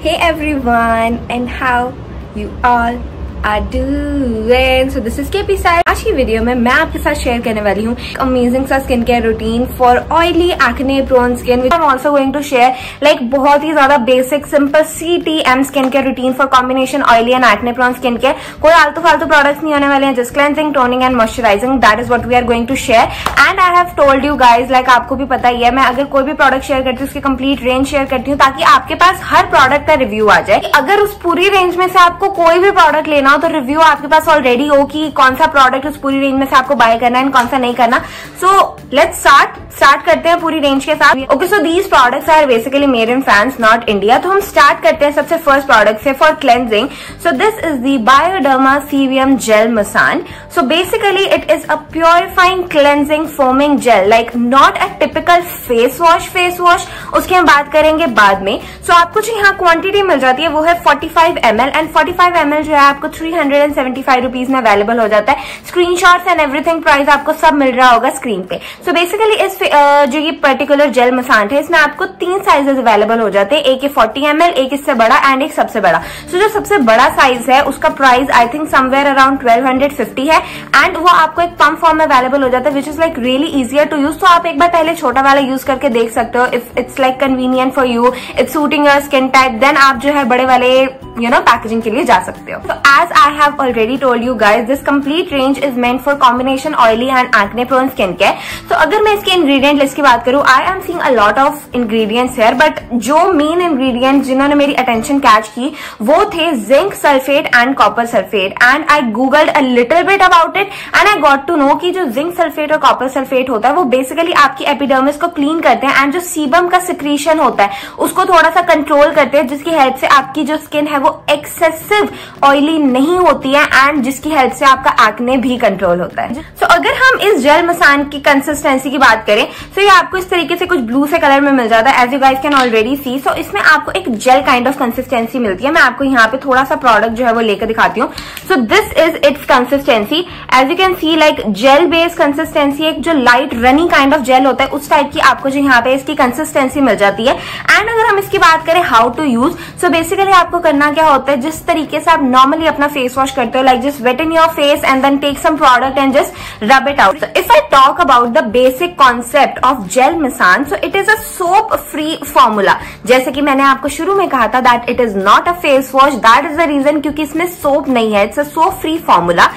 Hey everyone, and how you all are doing? So this is KP Sai. आज की video में मैं आपके साथ शेयर करने वाली हूँ अमेजिंग सा skin care routine for oily acne prone skin which I am also going to share like बहुत ही ज्यादा basic simple CTM skin care routine for combination oily and acne prone skin care. कोई आलतू फालतू products नहीं होने वाले हैं, just cleansing, toning and moisturising. That is what we are going to share and I have told you guys, like आपको भी पता ही है, मैं अगर कोई भी प्रोडक्ट शेयर करती हूँ उसकी कंप्लीट रेंज शेयर करती हूँ ताकि आपके पास हर प्रोडक्ट का रिव्यू आ जाए। अगर उस पूरी रेंज में से आपको कोई भी प्रोडक्ट लेना हो तो रिव्यू आपके पास ऑलरेडी हो कि कौन सा प्रोडक्ट उस पूरी रेंज में से आपको बाय करना है एंड कौन सा नहीं करना। सो लेट्स स्टार्ट करते हैं पूरी रेंज के साथ। Okay, so these products are basically made in France not India. तो हम स्टार्ट करते हैं सबसे फर्स्ट प्रोडक्ट से for cleansing. So this is the Bioderma Sebium gel Masan. So basically it is a purifying cleansing foaming gel, like not a typical face wash. उसकी हम बात करेंगे बाद में। सो आपको जो यहाँ क्वांटिटी मिल जाती है वो है 45 ml एंड 45 ml जो है आपको 375 रुपीज में अवेलेबल हो जाता है। स्क्रीनशॉट्स एंड एवरीथिंग प्राइस आपको सब मिल रहा होगा स्क्रीन पे। सो बेसिकली इस जो ये पर्टिकुलर जेल मसान है इसमें आपको 3 साइजेस अवेलेबल हो जाते हैं, एक 40 ml, एक इससे बड़ा एंड एक सबसे बड़ा। सो जो सबसे बड़ा साइज है उसका price I think somewhere around 1250 है एंड वो आपको एक पम्प फॉर्म में अवेलेबल हो जाता है which is like really easier to use. तो आप एक बार पहले छोटा वाला यूज करके देख सकते हो। If it's like convenient for you, it's suiting your skin type, then आप जो है बड़े वाले पैकेजिंग के लिए जा सकते हो। So as I have already told you guys, this complete range is meant for combination oily and acne prone skin care. So अगर मैं इसके ingredient list की बात करूँ, I am seeing a lot of ingredients here, but जो main ingredients जिन्होंने मेरी attention catch की वो थे zinc sulfate and copper sulfate, and I googled a little bit about it and I got to know कि जो zinc sulfate और copper sulfate होता है वो basically आपकी epidermis को clean करते हैं and जो sebum का secretion होता है उसको थोड़ा सा control करते हैं, जिसकी हेल्प से आपकी जो स्किन है वो एक्सेसिव ऑयली नहीं होती है एंड जिसकी हेल्प से आपका एक्ने भी कंट्रोल होता है। सो अगर हम इस जेल मसान की कंसिस्टेंसी की बात करें तो ये आपको इस तरीके से कुछ ब्लू से कलर में मिल जाता है, as you guys can already see. So इसमें आपको एक जेल काइंड ऑफ कंसिस्टेंसी मिलती है। मैं आपको यहाँ पे थोड़ा सा प्रोडक्ट जो है वो लेकर दिखाती हूँ। So this is its consistency, as you can see like gel based consistency, एक जो light runny kind of gel होता है उस टाइप की आपको जो यहाँ पे इसकी कंसिस्टेंसी मिल जाती है। एंड अगर हम इसकी बात करें how to use, so basically आपको करना क्या होता है, जिस तरीके से आप नॉर्मली अपना फेस वॉश करते हो, like just wet in your face and then take some product and just rub it out. If I talk about the basic concept of gel Masan, so it is a soap free formula. जैसे कि मैंने आपको शुरू में कहा था that it is not a face wash, that is the reason क्योंकि इसमें सोप नहीं है, it's a soap free formula.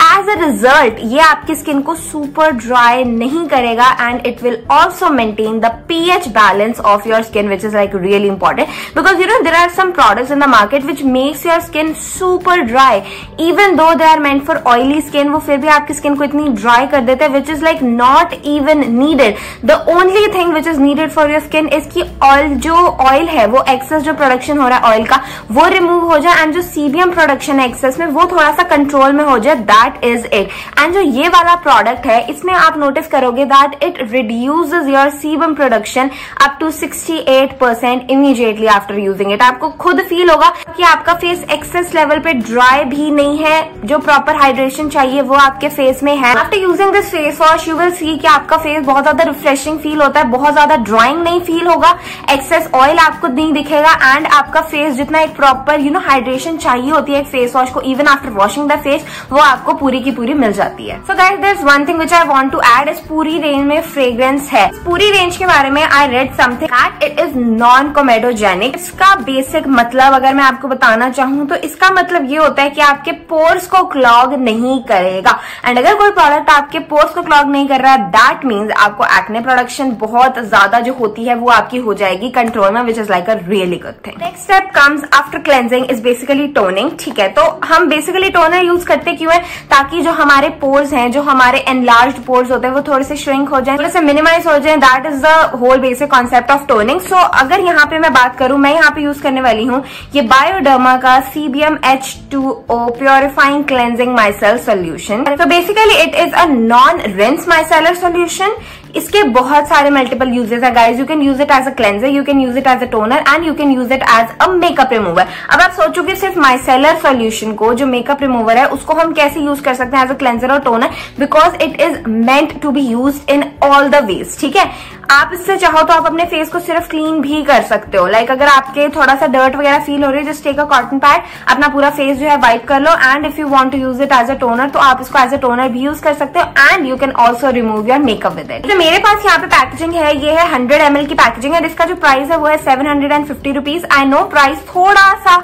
As a result ये आपकी स्किन को सुपर ड्राई नहीं करेगा and it will also maintain the pH balance of your skin which is like really important because you know there are some products in the market which makes your skin super dry even though they are meant for oily skin, वो फिर भी आपकी skin को इतनी dry कर देते हैं विच is like not even needed. The only thing which is needed for your skin is की ऑयल, जो ऑयल है वो एक्सेस जो प्रोडक्शन हो रहा है ऑयल का वो रिमूव हो जाए एंड जो सीबीएम प्रोडक्शन है एक्सेस में वो थोड़ा सा कंट्रोल में हो जाए, दैट इज इट। एंड जो ये वाला प्रोडक्ट है इसमें आप नोटिस करोगे that it reduces your sebum production up to 68% immediately after using it. आपको खुद फील होगा कि आपका फेस एक्सेस लेवल पे ड्राई भी नहीं है, जो प्रॉपर हाइड्रेशन चाहिए वो आपके फेस में है। After using this face wash you will see कि आपका फेस बहुत ज्यादा रिफ्रेशिंग फील होता है, बहुत ज्यादा ड्राइंग नहीं फील होगा, एक्सेस ऑयल आपको नहीं दिखेगा एंड आपका फेस जितना एक प्रॉपर हाइड्रेशन चाहिए होती है एक फेस वॉश को even after washing the face वो आपको पूरी की पूरी मिल जाती है। So guys there is one thing which I want to add, इस पूरी रेंज में फ्रेग्रेंस है। पूरी रेंज के बारे में I read something that it is non comedogenic. इसका बेसिक मतलब अगर मैं आपको बताना चाहूँ तो इसका मतलब ये होता है कि आपके पोर्स को क्लॉग नहीं करेगा एंड अगर कोई प्रोडक्ट आपके पोर्स को क्लॉग नहीं कर रहा है दैट मीन्स आपको एक्ने प्रोडक्शन बहुत ज्यादा जो होती है वो आपकी हो जाएगी कंट्रोल में, विच is like a really good thing. Next step comes after cleansing is basically toning. ठीक है, तो हम बेसिकली टोनर यूज करते क्यों है, ताकि जो हमारे पोर्स हैं, जो हमारे एनलार्ज्ड पोर्स होते हैं वो थोड़े से श्रिंक हो जाए, थोड़े से मिनिमाइज हो जाए, that is the whole basic concept of toning. So अगर यहाँ पे मैं बात करूं, मैं यहाँ पे यूज करने वाली हूँ ये बायोडर्मा का CBM H2O purifying cleansing micellar solution. तो basically it is a non rinse micellar solution. इसके बहुत सारे मल्टीपल यूजेस है guys. You can use it as a cleanser, you can use it as a toner and you can use it as a makeup remover. अब आप सोचोगे सिर्फ micellar solution को, जो मेकअप रिमूवर है, उसको हम कैसे यूज कर सकते हैं एज अ क्लेंजर और toner, because it is meant to be use in all the ways. ठीक है, आप इससे चाहो तो आप अपने फेस को सिर्फ क्लीन भी कर सकते हो। लाइक अगर आपके थोड़ा सा डर्ट वगैरह फील हो रही है, just take a cotton pad, अपना पूरा फेस जो है वाइप कर लो, and if you want to use it as a toner तो आप इसको एज अ टोनर भी यूज कर सकते हो, and you can also remove your makeup with it. तो मेरे पास यहाँ पे पैकेजिंग है, ये है 100 ml की पैकेजिंग है, जिसका जो प्राइस है वो है 750 रुपीज। आई नो प्राइस थोड़ा सा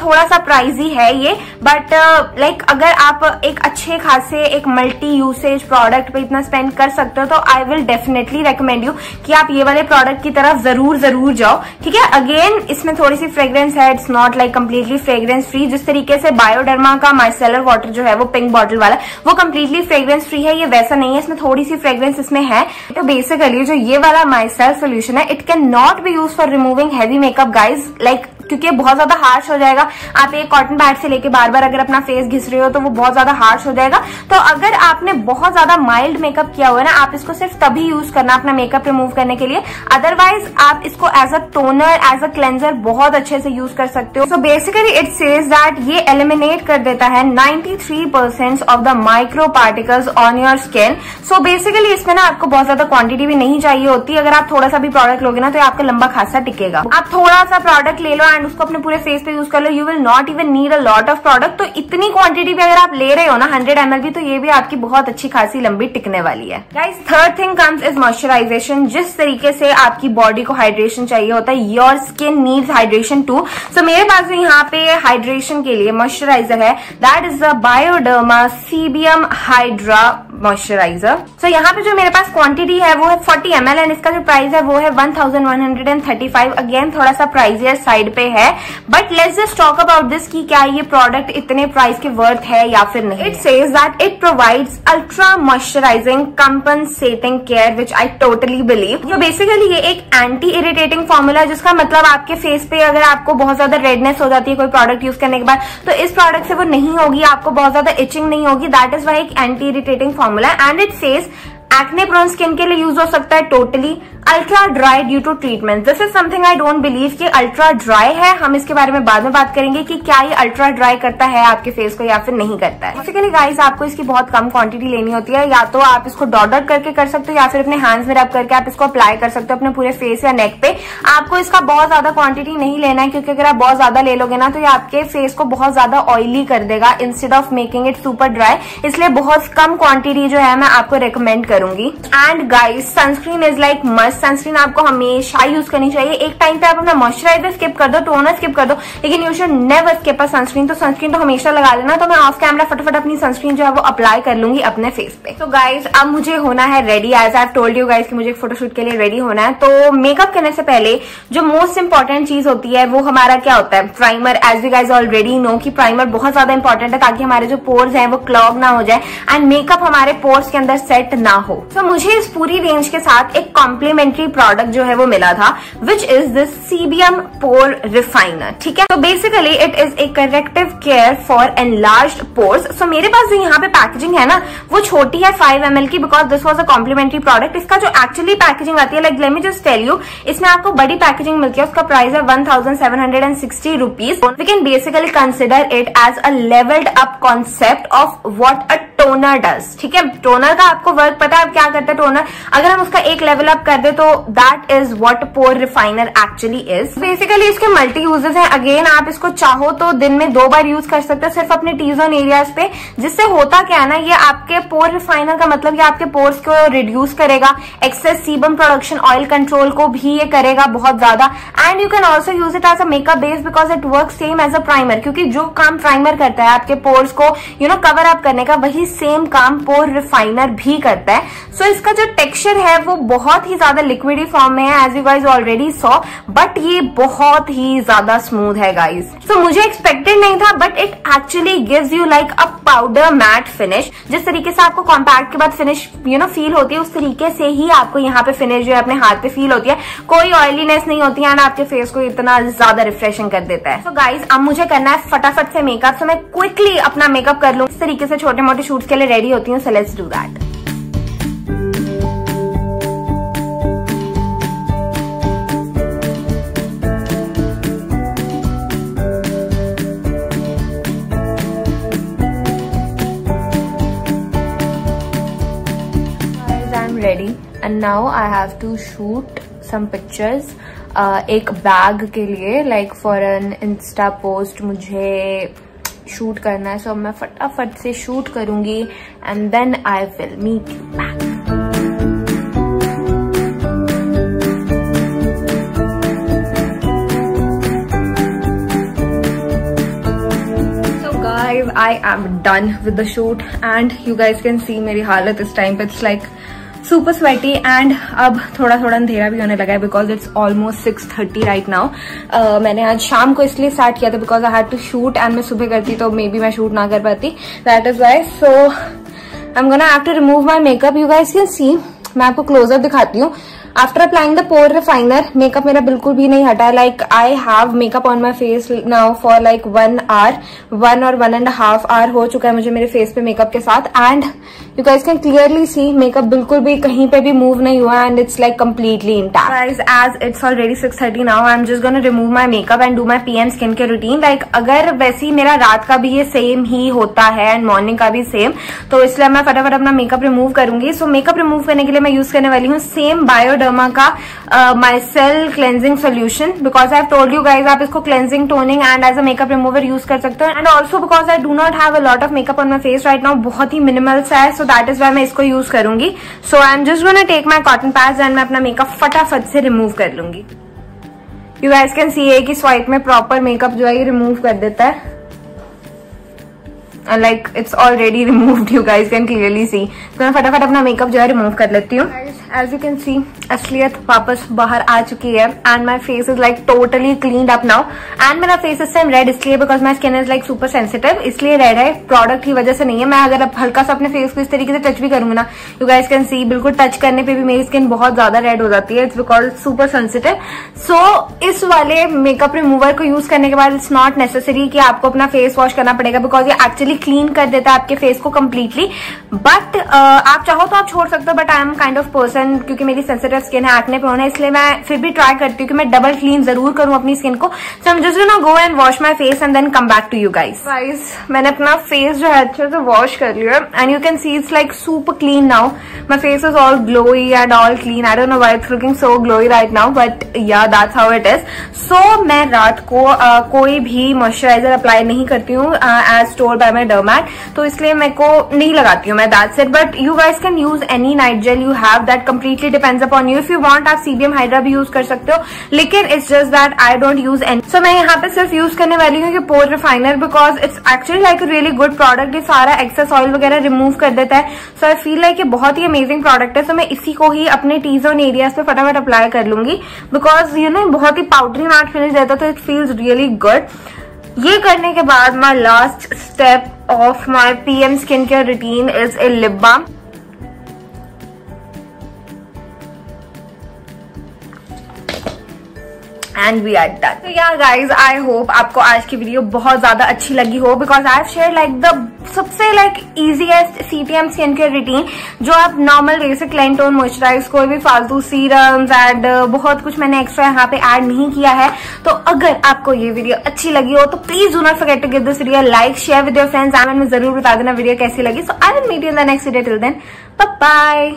थोड़ा सा प्राइजी है ये, बट लाइक अगर आप एक अच्छे खासे एक मल्टी यूसेज प्रोडक्ट पे इतना स्पेंड कर सकते हो तो I will definitely recommend you कि आप ये वाले प्रोडक्ट की तरफ जरूर जाओ। ठीक है, अगेन इसमें थोड़ी सी फ्रेग्रेंस है, it's not like completely fragrance free. जिस तरीके से बायोडर्मा का माइसेलर वाटर जो है वो पिंक बॉटल वाला, वो कंप्लीटली फ्रेग्रेंस फ्री है, ये वैसा नहीं है, इसमें थोड़ी सी फ्रेग्रेंस इसमें है। तो बेसिकली जो ये वाला माइसेलर सोल्यूशन है, it can not be use for removing heavy makeup guys, like क्योंकि बहुत ज्यादा हार्श हो जाएगा। आप एक कॉटन पैड से लेके बार बार अगर अपना फेस घिस रहे हो तो वो बहुत ज्यादा हार्श हो जाएगा। तो अगर आपने बहुत ज्यादा माइल्ड मेकअप किया हुआ है ना, आप इसको सिर्फ तभी यूज करना अपना मेकअप रिमूव करने के लिए, अदरवाइज आप इसको as a toner, as a cleanser बहुत अच्छे से यूज कर सकते हो। So basically it says that ये एलिमिनेट कर देता है 93% of the micro particles on your skin. So basically इसमें ना आपको बहुत ज्यादा क्वांटिटी भी नहीं चाहिए होती। अगर आप थोड़ा सा भी प्रोडक्ट लोगे ना तो आपका लंबा खासा टिकेगा। आप थोड़ा सा प्रोडक्ट ले लो एंड उसको अपने पूरे फेस पे यूज कर लो, you will not even need a lot of product. तो इतनी क्वांटिटी भी अगर आप ले रहे हो ना 100 ml भी, तो ये भी आपकी बहुत अच्छी खासी लंबी टिकने वाली है। Guys, third thing comes is moisturisation. जिस तरीके से आपकी बॉडी को हाइड्रेशन चाहिए होता है, your skin needs hydration too. So मेरे पास जो यहाँ पे हाइड्रेशन के लिए मॉइस्चराइजर है, that is the Bioderma Sebium Hydra moisturiser. So यहाँ पे जो मेरे पास क्वांटिटी है वो है 40 ml एंड इसका जो प्राइस है वो है 1135। अगेन थोड़ा सा प्राइजियर साइड पे है, but let's just talk about this कि क्या ये प्रोडक्ट इतने प्राइस के वर्थ है या फिर नहीं। It says that it provides ultra moisturising compensating care, which I totally believe. जो बेसिकली ये एक एंटी इरिटेटिंग फॉर्मूला है, जिसका मतलब आपके फेस पे अगर आपको बहुत ज्यादा रेडनेस हो जाती है कोई प्रोडक्ट यूज करने के बाद, तो इस प्रोडक्ट से वो नहीं होगी, आपको बहुत ज्यादा इचिंग नहीं होगी। दैट इज वाई एक anti irritating formula, and it says acne prone skin के लिए यूज हो सकता है totally. Ultra dry due to treatment, this is something I don't believe कि अल्ट्रा ड्राई है। हम इसके बारे में बाद में बात करेंगे कि क्या ये अल्ट्रा ड्राई करता है आपके फेस को या फिर नहीं करता है। बेसिकली गाइस, आपको इसकी बहुत कम क्वांटिटी लेनी होती है, या तो आप इसको डॉट डॉट करके कर सकते हो या फिर अपने हैंड्स में रब करके आप इसको अप्लाई कर सकते हो अपने पूरे फेस या नेक पे। आपको इसका बहुत ज्यादा क्वांटिटी नहीं लेना है, क्योंकि अगर आप बहुत ज्यादा ले लोगे ना तो ये आपके फेस को बहुत ज्यादा ऑयली कर देगा instead of making it super dry. इसलिए बहुत कम क्वांटिटी जो है मैं आपको रिकमेंड करूंगी। And guys, sunscreen is like must. Sunscreen आपको हमेशा यूज करनी चाहिए। एक टाइम पे आप अपना मॉइस्चराइजर स्किप कर दो, टोनर स्किप कर दो, लेकिन you should never skip a sunscreen. तो सनस्क्रीन तो हमेशा लगा लेना। तो मैं ऑफ कैमरा फटाफट अपनी सनस्क्रीन जो है वो अप्लाई कर लूंगी अपने फेस पे। तो गाइज, अब मुझे होना है ready, as I have told you guys कि मुझे फोटोशूट के लिए रेडी होना है। तो मेकअप करने से पहले जो मोस्ट इंपॉर्टेंट चीज होती है वो हमारा क्या होता है, primer. As you guys already know कि प्राइमर बहुत ज्यादा इंपॉर्टेंट है, ताकि हमारे जो पोर्स हैं वो क्लॉग ना हो जाए एंड मेकअप हमारे पोर्स के अंदर सेट ना हो। तो मुझे इस पूरी रेंज के साथ एक कॉम्प्लीमेंट्री प्रोडक्ट जो है वो मिला था, which is this Sebium pore refiner. ठीक है, तो basically it is a corrective care for enlarged pores. So मेरे पास जो यहाँ पे पैकेजिंग है ना वो छोटी है 5 ml की, because this was a complimentary product. इसका जो एक्चुअली पैकेजिंग आती है, like let me just tell you, इसमें आपको बड़ी पैकेजिंग मिलती है, उसका प्राइस है 1760 rupees. We can basically consider it as a levelled up concept of what a toner does. ठीक है, टोनर का आपको वर्क पता है, आप क्या करते हैं टोनर, अगर हम उसका एक लेवल अप कर दे तो that is what pore refiner actually is. Basically इसके मल्टी यूजेस हैं। अगेन, आप इसको चाहो तो दिन में 2 बार यूज कर सकते हैं सिर्फ अपने टी जोन एरियाज पे, जिससे होता क्या है ना, ये आपके पोर रिफाइनर का मतलब ये आपके पोर्स को रिड्यूस करेगा, excess sebum production, oil control को भी ये करेगा बहुत ज्यादा। And you can also use it as a makeup base, because it work same as a primer, क्योंकि जो काम प्राइमर करता है आपके पोर्स को कवर अप करने का, वही सेम काम पोर रिफाइनर भी करता है। सो इसका जो टेक्सचर है वो बहुत ही ज्यादा लिक्विडी फॉर्म में है, as you guys already saw, but ये बहुत ही ज्यादा स्मूथ है गाइज। सो मुझे एक्सपेक्टेड नहीं था, but it actually gives you like a powder matte finish. जिस तरीके से आपको कॉम्पैक्ट के बाद फिनिश फील होती है, उस तरीके से ही आपको यहाँ पे फिनिश जो है अपने हाथ पे फील होती है। कोई ऑयलीनेस नहीं होती है एंड आपके फेस को इतना ज्यादा रिफ्रेशिंग कर देता है। सो गाइज, अब मुझे करना है फटाफट से मेकअप, सो मैं क्विकली अपना मेकअप कर लूँ। इस तरीके से छोटे मोटे शूट्स के लिए रेडी होती हूँ। So let's do that. And now I have to shoot some pictures एक बैग के लिए, like for an Insta post मुझे शूट करना है. सो मैं फटाफट से शूट करूंगी and then I will meet you back. I am done with the shoot and you guys can see मेरी हालत इस टाइम पे it's like super sweaty and अब थोड़ा थोड़ा अंधेरा भी होने लगा है because it's almost 6:30 right now. मैंने आज शाम को इसलिए स्टार्ट किया था because I had to shoot and मैं सुबह करती तो मे बी मैं शूट ना कर पाती. That is why. So I'm gonna have to remove my makeup. You guys can see. मैं आपको क्लोजअप दिखाती हूँ. After applying the pore refiner makeup मेरा बिल्कुल भी नहीं हटा. Like I have makeup on my face now for like 1 hour, 1 or 1.5 hour हो चुका है मुझे मेरे फेस पे मेकअप के साथ. And you guys can clearly see makeup बिल्कुल भी कहीं पे भी मूव नहीं हुआ and it's like completely intact. Guys as it's already 6:30 now I am just gonna remove my makeup and do my PM skin care routine. Like अगर वैसे ही मेरा रात का भी ये सेम ही होता है एंड मॉर्निंग का भी सेम, तो इसलिए मैं फटाफट अपना मेकअप रिमूव करूंगी. सो मेकअप रिमूव करने के लिए मैं यूज करने वाली हूँ सेम बायोडर्मा का micellar cleansing solution. Because I have told you guys आप इसको cleansing, toning and as a makeup remover use कर सकते हो. And also because I do not have a lot of makeup on my face right now, बहुत ही minimal सा है. So that is Y मैं इसको यूज करूंगी. So I am just gonna take my cotton pads and मैं अपना makeup फटाफट से रिमूव कर लूंगी. यू गाइज कैन सी एक ही स्वाइप में प्रॉपर मेकअप जो है ये रिमूव कर देता है. Like it's already removed, you guys can clearly सी. तो मैं फटाफट अपना मेकअप जो है रिमूव कर लेती हूँ. एज यू कैन सी असलियत वापस बाहर आ चुकी है and my face is like totally cleaned up now. And मेरा फेस इस टाइम रेड इसलिए because my skin is like super sensitive, इसलिए रेड है, प्रोडक्ट की वजह से नहीं है. मैं अगर अब हल्का सा अपने फेस को इस तरीके से टच भी करूंगी ना, यू गाइज कैन सी बिल्कुल टच करने पे भी मेरी स्किन बहुत ज्यादा रेड हो जाती है. It's because super sensitive. So इस वाले मेकअप रिमूवर को यूज करने के बाद इट्स नॉट नेसेसरी कि आपको अपना फेस वॉश करना पड़ेगा बिकॉज ये एक्चुअली क्लीन कर देता है आपके फेस को कम्प्लीटली. बट आप चाहो तो आप छोड़ सकते हो, but I am kind of person, क्योंकि मेरी सेंसिटिव स्किन है, एक्ने प्रोन है, इसलिए मैं फिर भी ट्राई करती हूँ कि मैं डबल क्लीन जरूर करूँ अपनी स्किन को. So I am just gonna go and wash my face and then come back to you guys. मैंने अपना फेस जो है अच्छे से वॉश कर लिया and you can see it's like super clean now. My face is all glowy and all clean. I don't know why it's looking so glowy right now, but या that's how it is. सो मैं रात को कोई भी moisturiser apply नहीं करती हूँ as told by my derm, तो इसलिए मेरे को नहीं लगाती हूँ मैं. That's it. But you guys can use any night gel you have, that completely depends upon you. If you want आप सीबीएम हाइड्रा भी यूज कर सकते हो, लेकिन it's just that I don't use any. So मैं यहाँ पे सिर्फ यूज करने वाली हूँ pore refiner because it's actually like a really good product. ये सारा एक्सेस ऑयल वगैरह रिमूव कर देता है. सो आई फील लाइक ये बहुत ही अमेजिंग प्रोडक्ट है. सो मैं इसी को ही अपने टी जोन एरियाज पे फटाफट अप्लाई कर लूंगी बिकॉज यू नो बहुत ही पाउडरी मैट फिनिश देता है, तो इट फील्स रियली गुड. ये करने के बाद my last step of my PM skin care routine is a lip balm. And we are done. तो या गाइज आई होप आपको आज की वीडियो बहुत ज्यादा अच्छी लगी हो because I have share like the सबसे like easiest CTM skin care routine जो आप normal basic cleanse tone moisturise, कोई भी फालतू सीरम्स एंड बहुत कुछ मैंने एक्स्ट्रा यहाँ पे ऐड नहीं किया है. तो अगर आपको ये वीडियो अच्छी लगी हो तो please do not forget to give this video like, share with your friends and में जरूर बता देना वीडियो कैसी लगी. So I will meet you in the next video. Till then bye bye.